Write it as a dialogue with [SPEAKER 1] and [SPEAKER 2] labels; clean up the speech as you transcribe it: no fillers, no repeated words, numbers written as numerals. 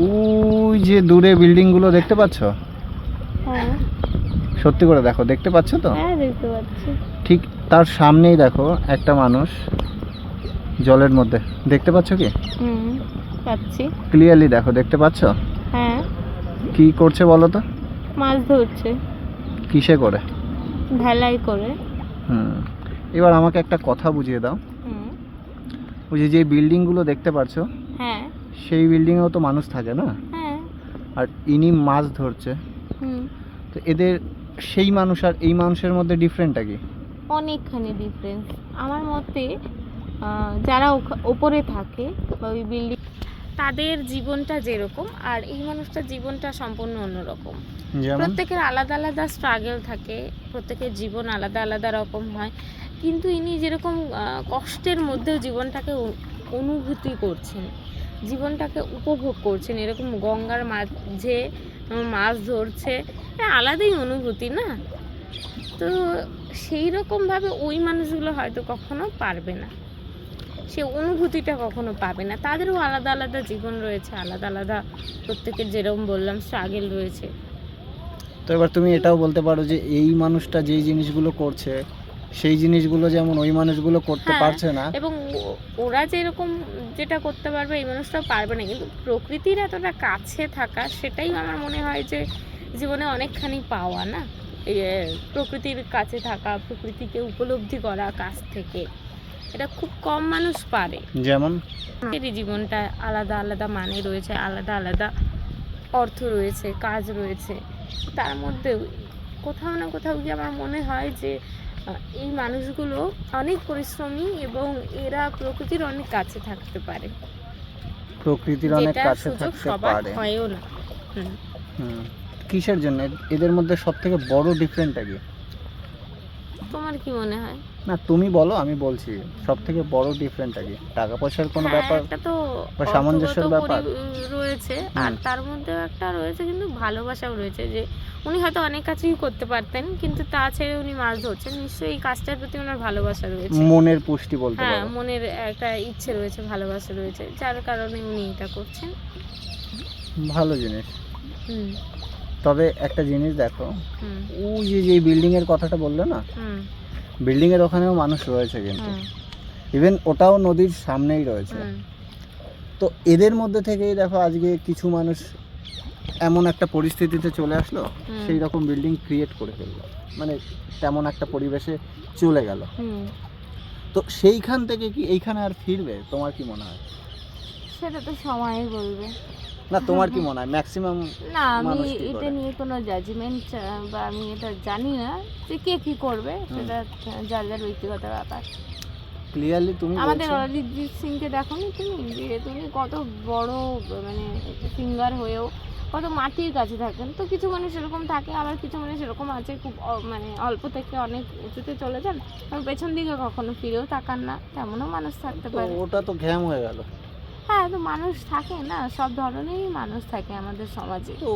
[SPEAKER 1] ওই যে দূরে বিল্ডিং গুলো দেখতে পাচ্ছ?
[SPEAKER 2] হ্যাঁ
[SPEAKER 1] সত্যি করে দেখো, দেখতে পাচ্ছ তো?
[SPEAKER 2] হ্যাঁ দেখতে পাচ্ছি।
[SPEAKER 1] ঠিক তার সামনেই দেখো একটা মানুষ জলের মধ্যে, দেখতে পাচ্ছ কি?
[SPEAKER 2] হুম পাচ্ছি।
[SPEAKER 1] ক্লিয়ারলি দেখো, দেখতে পাচ্ছ?
[SPEAKER 2] হ্যাঁ
[SPEAKER 1] কি করছে বলো তো?
[SPEAKER 2] মাছ ধরছে।
[SPEAKER 1] কিসে করে?
[SPEAKER 2] ঢালাই করে।
[SPEAKER 1] হুম, এবার আমাকে একটা কথা বুঝিয়ে দাও।
[SPEAKER 2] হুম
[SPEAKER 1] ওই যে বিল্ডিং গুলো দেখতে পাচ্ছ,
[SPEAKER 2] হ্যাঁ
[SPEAKER 1] সেই বিল্ডিং এও তো মানুষ থাকে না?
[SPEAKER 2] হ্যাঁ
[SPEAKER 1] আর ইনি মাছ ধরছে,
[SPEAKER 2] হুম
[SPEAKER 1] তো এদের সেই মানুষ আর এই মানুষের মধ্যে ডিফারেন্টটা কি?
[SPEAKER 2] অনেকখানি ডিফারেন্স আমার মতে। যারা ওপরে থাকে বা ওই বিল্ডিং, তাদের জীবনটা যেরকম আর এই মানুষটার জীবনটা সম্পূর্ণ অন্যরকম।
[SPEAKER 1] যেমন?
[SPEAKER 2] প্রত্যেকের আলাদা আলাদা স্ট্রাগল থাকে, প্রত্যেকের জীবন আলাদা আলাদা রকম হয়, কিন্তু ইনি যেরকম কষ্টের মধ্যেও জীবনটাকে অনুভূতি করছেন, জীবনটাকে উপভোগ করছেন, এরকম গঙ্গার মাঝে মাছ ধরছে, আলাদাই অনুভূতি না? তো সেই রকমভাবে ওই মানুষগুলো হয়তো কখনো পারবে না, সে অনুভূতিটা কখনো পাবে না। তাদেরও আলাদা আলাদা জীবন রয়েছে, আলাদা আলাদা প্রত্যেকের যেরকম বললাম স্ট্রাগল রয়েছে।
[SPEAKER 1] তো এবার তুমি এটাও বলতে পারো যে এই মানুষটা যেই জিনিসগুলো করছে সেই জিনিসগুলো যেমন ওই মানুষগুলো করতে পারছে না,
[SPEAKER 2] এবং ওরা যেরকম যেটা করতে পারবে এই মানুষটাও পারবে না, কিন্তু প্রকৃতির এতটা কাছে থাকা সেটাই আমার মনে হয় যে জীবনে অনেকখানি পাওয়া না? প্রকৃতির কাছে থাকা, প্রকৃতিকে উপলব্ধি করা কাছ থেকে, এটা খুব কম মানুষ পারে।
[SPEAKER 1] যেমন
[SPEAKER 2] এরই জীবনটা আলাদা আলাদা মানে রয়েছে, আলাদা আলাদা অর্থ রয়েছে, কাজ রয়েছে। তার মধ্যেও কোথাও না কোথাও গিয়ে আমার মনে হয় যে এই মানুষগুলো অনেক পরিশ্রমী এবং এরা প্রকৃতির অনেক কাছে থাকতে পারে,
[SPEAKER 1] প্রকৃতির অনেক
[SPEAKER 2] যেটার
[SPEAKER 1] কাছে
[SPEAKER 2] সুযোগ
[SPEAKER 1] থাকতে
[SPEAKER 2] সবার
[SPEAKER 1] পারে।
[SPEAKER 2] হয়ও না।
[SPEAKER 1] কিসের জন্য? এদের মধ্যে সব থেকে বড় ডিফারেন্টটা কি?
[SPEAKER 2] তোমার কি মনে হয়?
[SPEAKER 1] না, তুমি বলো, আমি বলছি সব থেকে বড় ডিফারেন্টটা কি? টাকা পয়সার কোনো ব্যাপার
[SPEAKER 2] একটা তো
[SPEAKER 1] বা সামঞ্জস্যের
[SPEAKER 2] অর্থগত
[SPEAKER 1] ব্যাপার
[SPEAKER 2] রয়েছে, আর তার মধ্যেও একটা রয়েছে কিন্তু ভালোবাসাও রয়েছে, যে উনি হয়তো অনেক কাজই করতে পারতেন কিন্তু তা ছেড়ে উনি মাছ ধরছেন, নিশ্চয়ই এই কাজটার প্রতি ওনার ভালোবাসা রয়েছে,
[SPEAKER 1] মনের পুষ্টি বলতে
[SPEAKER 2] হ্যাঁ
[SPEAKER 1] পারো।
[SPEAKER 2] মনের একটা ইচ্ছে রয়েছে, ভালোবাসা রয়েছে, যার কারণে উনি এটা করছেন।
[SPEAKER 1] ভালো জিনিস।
[SPEAKER 2] হুম
[SPEAKER 1] তবে একটা জিনিস দেখো,
[SPEAKER 2] হুম
[SPEAKER 1] ওই যে বিল্ডিং এর কথাটা বললে না,
[SPEAKER 2] হুম
[SPEAKER 1] বিল্ডিং এর ওখানেও মানুষ রয়েছে কিন্তু,
[SPEAKER 2] হুম
[SPEAKER 1] ইভেন ওটাও নদীর সামনেই রয়েছে।
[SPEAKER 2] হুম
[SPEAKER 1] তো এদের মধ্যে থেকেই দেখো আজকে কিছু মানুষ এমন একটা পরিস্থিতিতে চলে আসলো, সেই রকম বিল্ডিং ক্রিয়েট করে ফেললো, মানে তেমন একটা পরিবেশে চলে গেল।
[SPEAKER 2] হুম
[SPEAKER 1] তো সেইখান থেকে কি এইখানে আর ফিরবে? তোমার কি মনে হয়?
[SPEAKER 2] সেটা তো সময়ই বলবে।
[SPEAKER 1] না, তোমার কি মনে হয় ম্যাক্সিমাম
[SPEAKER 2] না, আমি
[SPEAKER 1] মানুষ কি
[SPEAKER 2] এটা
[SPEAKER 1] করে?
[SPEAKER 2] নিয়ে কোনো জাজমেন্ট বা আমি এটা জানি না যে কে কি করবে, সেটা যার যার ব্যক্তিগত ব্যাপার।
[SPEAKER 1] ক্লিয়ারলি তুমি
[SPEAKER 2] আমাদের
[SPEAKER 1] বলছো।
[SPEAKER 2] অরিজিৎ সিংকে দেখোনি তুমি? যে তুমি কত বড় মানে সিঙ্গার হয়েও কত মাটির কাছে থাকেন, তো কিছু মানুষ এরকম থাকে, আবার কিছু মানুষ এরকম আছে খুব মানে অল্প থেকে অনেক উঁচুতে চলে যান, কারণ পেছন দিকে কখনো ফিরেও তাকান না, তেমনও মানুষ থাকতে
[SPEAKER 1] তো
[SPEAKER 2] পারে।
[SPEAKER 1] ওটা তো ঘ্যাম হয়ে গেল।
[SPEAKER 2] হ্যাঁ, তো মানুষ থাকে না, সব ধরনেরই মানুষ থাকে আমাদের সমাজে।
[SPEAKER 1] তো